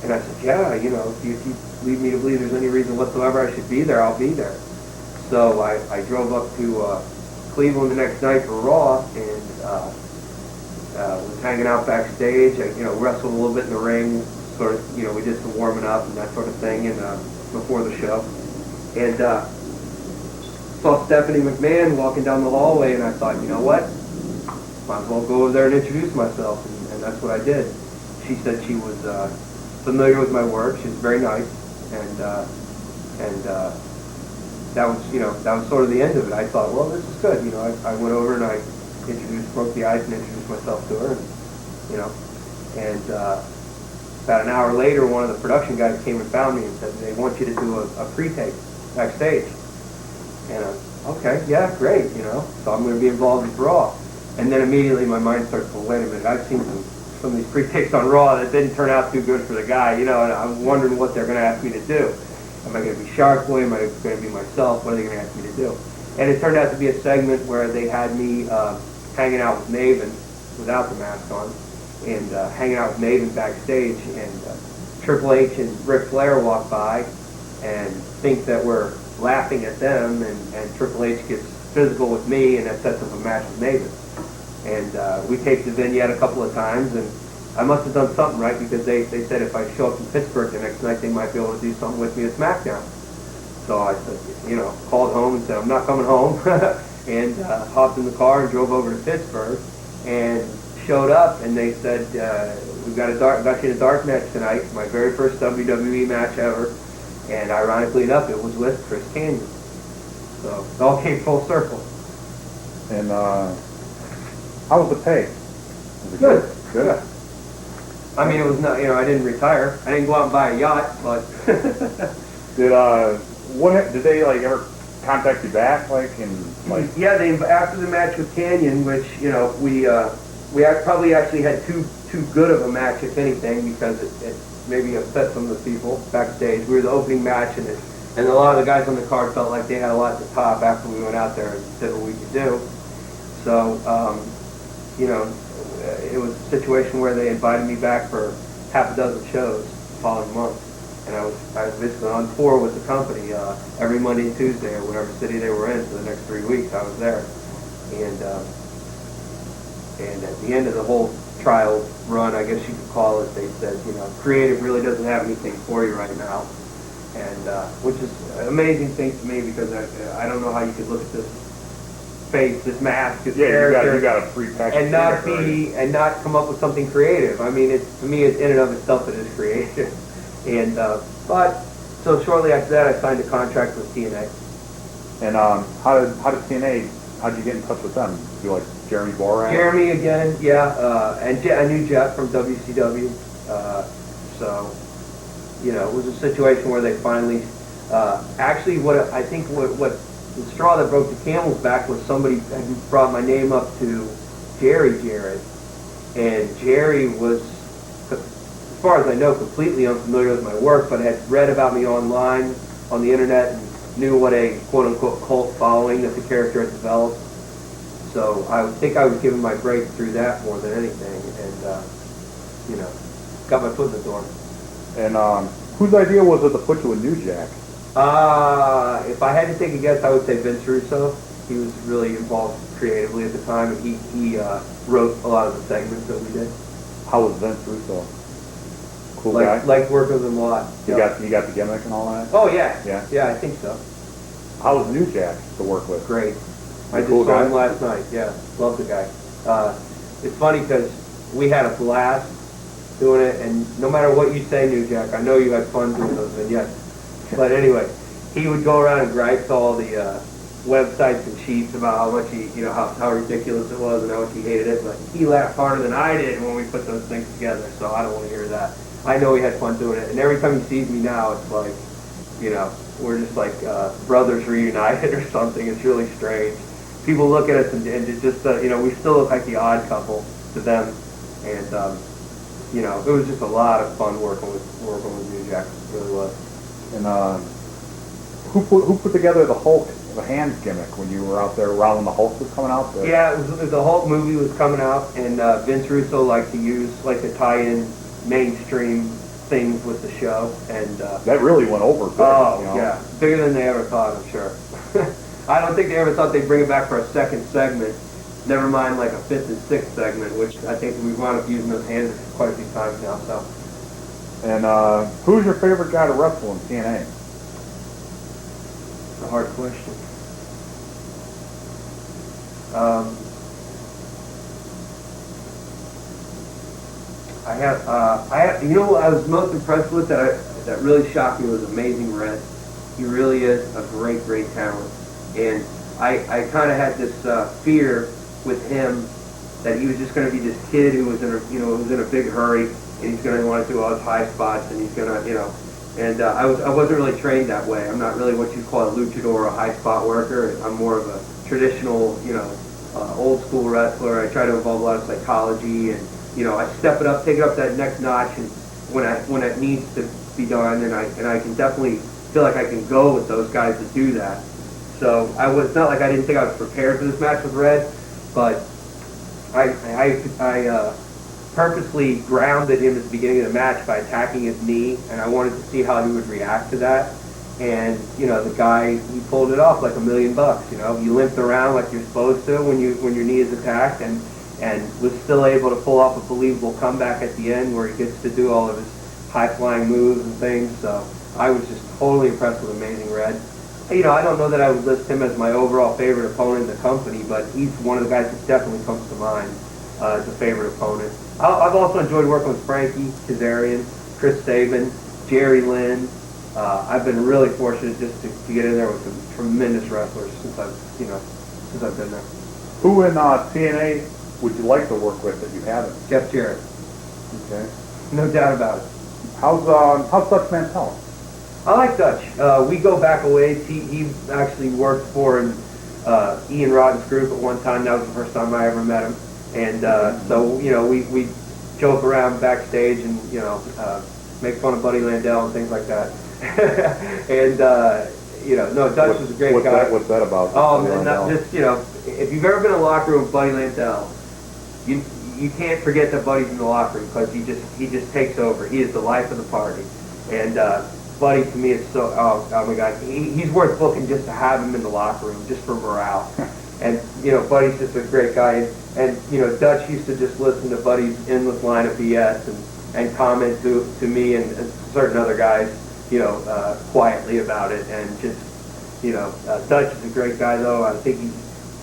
And I said, yeah, you know, if you lead me to believe there's any reason whatsoever I should be there, I'll be there. So I drove up to Cleveland the next night for Raw, and was hanging out backstage. I, you know, wrestled a little bit in the ring, sort of, you know, we did some warming up and that sort of thing, and before the show. And saw Stephanie McMahon walking down the hallway, and I thought, you know what? Might as well go over there and introduce myself, and that's what I did. She said she was familiar with my work. She was very nice, and that was, you know, that was sort of the end of it. I thought, well, this is good. You know, I went over and I broke the ice and introduced myself to her, and, you know, and about an hour later, one of the production guys came and found me and said, they want you to do a pre-tape backstage. And okay, yeah, great, you know, so I'm going to be involved with Raw. And then immediately my mind starts to, wait a minute, I've seen some of these pre-tapes on Raw that didn't turn out too good for the guy, you know, and I'm wondering what they're going to ask me to do. Am I going to be Shark Boy? Am I going to be myself? What are they going to ask me to do? And it turned out to be a segment where they had me hanging out with Maven without the mask on, and hanging out with Maven backstage, and Triple H and Ric Flair walk by and think that we're laughing at them, and Triple H gets physical with me, and that sets up a match with Maven. And we taped the vignette a couple of times, and I must have done something right, because they said if I show up in Pittsburgh the next night, they might be able to do something with me at SmackDown. So I said, you know, called home and said, I'm not coming home, and hopped in the car and drove over to Pittsburgh, and showed up, and they said, we've got you in a dark match tonight, my very first WWE match ever, and ironically enough, it was with Chris Kanyon. So it all came full circle. And how was the pay? Was it Good. Good. I mean, it was not, you know, I didn't retire. I didn't go out and buy a yacht, but did they like ever contact you back, like, and like? Yeah, they, after the match with Kanyon, which, you know, we probably actually had too good of a match, if anything, because it maybe upset some of the people backstage. We were the opening match, and a lot of the guys on the card felt like they had a lot to top after we went out there and did what we could do. So, you know, it was a situation where they invited me back for half a dozen shows the following month, and I was basically on tour with the company every Monday and Tuesday, or whatever city they were in, for the next 3 weeks. I was there, and at the end of the whole trial run, I guess you could call it, they said, you know, creative really doesn't have anything for you right now, and which is an amazing thing to me, because I don't know how you could look at this face, this mask, this character, you got a pre-packaged and not come up with something creative. I mean, to me, it's in and of itself, it is creative. And but so shortly after that, I signed a contract with TNA. And how did TNA? How'd you get in touch with them? You like Jeremy Borash? Jeremy again, yeah, and I knew Jeff from WCW. So, you know, it was a situation where they finally, actually, what the straw that broke the camel's back was somebody had brought my name up to Jerry Jarrett, and Jerry was, as far as I know, completely unfamiliar with my work, but had read about me online on the internet and knew what a quote-unquote cult following that the character had developed. So I would think I was given my break through that more than anything, and you know, got my foot in the door. And whose idea was it to put you in New Jack? If I had to take a guess, I would say Vince Russo. He was really involved creatively at the time, and he wrote a lot of the segments that we did. How was Vince Russo? Cool guy? Like working with him a lot. You got the gimmick and all that? Oh, yeah. Yeah? Yeah, I think so. How was New Jack to work with? Great. I just Cool saw guy? him last night, yeah. Love the guy. It's funny because we had a blast doing it, and no matter what you say, New Jack, I know you had fun doing those vignettes. But anyway, he would go around and gripe to all the websites and sheets about how much how ridiculous it was and how much he hated it, but he laughed harder than I did when we put those things together, so I don't want to hear that. I know he had fun doing it, and every time he sees me now, it's like, you know, we're just like brothers reunited or something. It's really strange. People look at us and it just, you know, we still look like the odd couple to them, and, you know, it was just a lot of fun working with New Jack. It really was. And who put together the Hulk, the hands gimmick when you were out there around when the Hulk was coming out? Yeah, the Hulk movie was coming out, and Vince Russo liked to tie in mainstream things with the show, and That really went over big, oh you know? yeah, bigger than they ever thought, I'm sure. I don't think they ever thought they'd bring it back for a second segment. Never mind like a fifth and sixth segment, which I think we've wound up using those hands quite a few times now. So, And who's your favorite guy to wrestle in TNA? it's a hard question. You know, what I was most impressed with that really shocked me was Amazing Red. He really is a great, great talent, and I kind of had this fear with him that he was just going to be this kid who was in a big hurry, and he's going to want to do all his high spots, and he's going to, and I wasn't really trained that way. I'm not really what you call a luchador or a high spot worker. I'm more of a traditional, old school wrestler. I try to involve a lot of psychology, and I step it up, take it up that next notch, and when it needs to be done, and I can definitely feel like I can go with those guys to do that. So it's not like I didn't think I was prepared for this match with Red, but I purposely grounded him at the beginning of the match by attacking his knee, and I wanted to see how he would react to that. And the guy, he pulled it off like $1 million. He limped around like you're supposed to when your knee is attacked, and was still able to pull off a believable comeback at the end where he gets to do all of his high-flying moves and things. So I was just totally impressed with Amazing Red. I don't know that I would list him as my overall favorite opponent in the company, but he's one of the guys that definitely comes to mind as a favorite opponent. I've also enjoyed working with Frankie Kazarian, Chris Sabin, Jerry Lynn. I've been really fortunate just to get in there with some tremendous wrestlers since I've been there. Who in TNA would you like to work with that you haven't? Jeff Jarrett, Okay. no doubt about it. How's Dutch Mantell? I like Dutch. We go back a ways. He actually worked for Ian Rodden's group at one time. That was the first time I ever met him. And so we joke around backstage and make fun of Buddy Landell and things like that. And no, Dutch was a great guy. What's that about? Oh, and not just if you've ever been in a locker room with Buddy Landell, you can't forget that Buddy's in the locker room because he just takes over. He is the life of the party. And Buddy to me is so oh my God, he's worth booking just to have him in the locker room just for morale. And Buddy's just a great guy. And Dutch used to just listen to Buddy's endless line of BS and comment to me and certain other guys quietly about it. And just Dutch is a great guy though. I think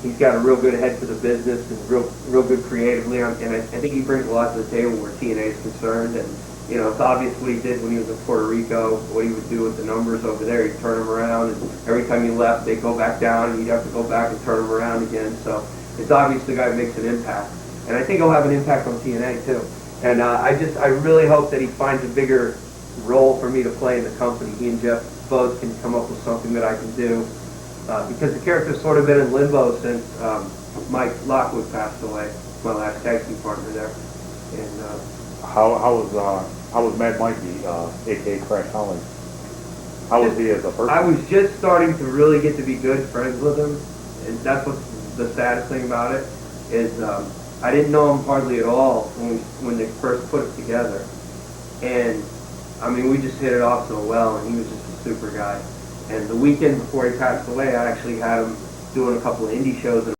he's got a real good head for the business and real good creatively. And I think he brings a lot to the table where TNA is concerned. And it's obvious what he did when he was in Puerto Rico, what he would do with the numbers over there. He'd turn them around, and every time he left, they'd go back down, and he'd have to go back and turn them around again. So it's obvious the guy makes an impact. And I think he'll have an impact on TNA, too. And I really hope that he finds a bigger role for me to play in the company. He and Jeff both can come up with something that I can do. Because the character's sort of been in limbo since Mike Lockwood passed away, my last tag team partner there. And How was Mad Mikey, aka Crash Holly? How was he as a person? I was just starting to really get to be good friends with him, and that's what's the saddest thing about it is I didn't know him hardly at all when they first put it together, and I mean we just hit it off so well, and he was just a super guy. And the weekend before he passed away, I actually had him doing a couple of indie shows.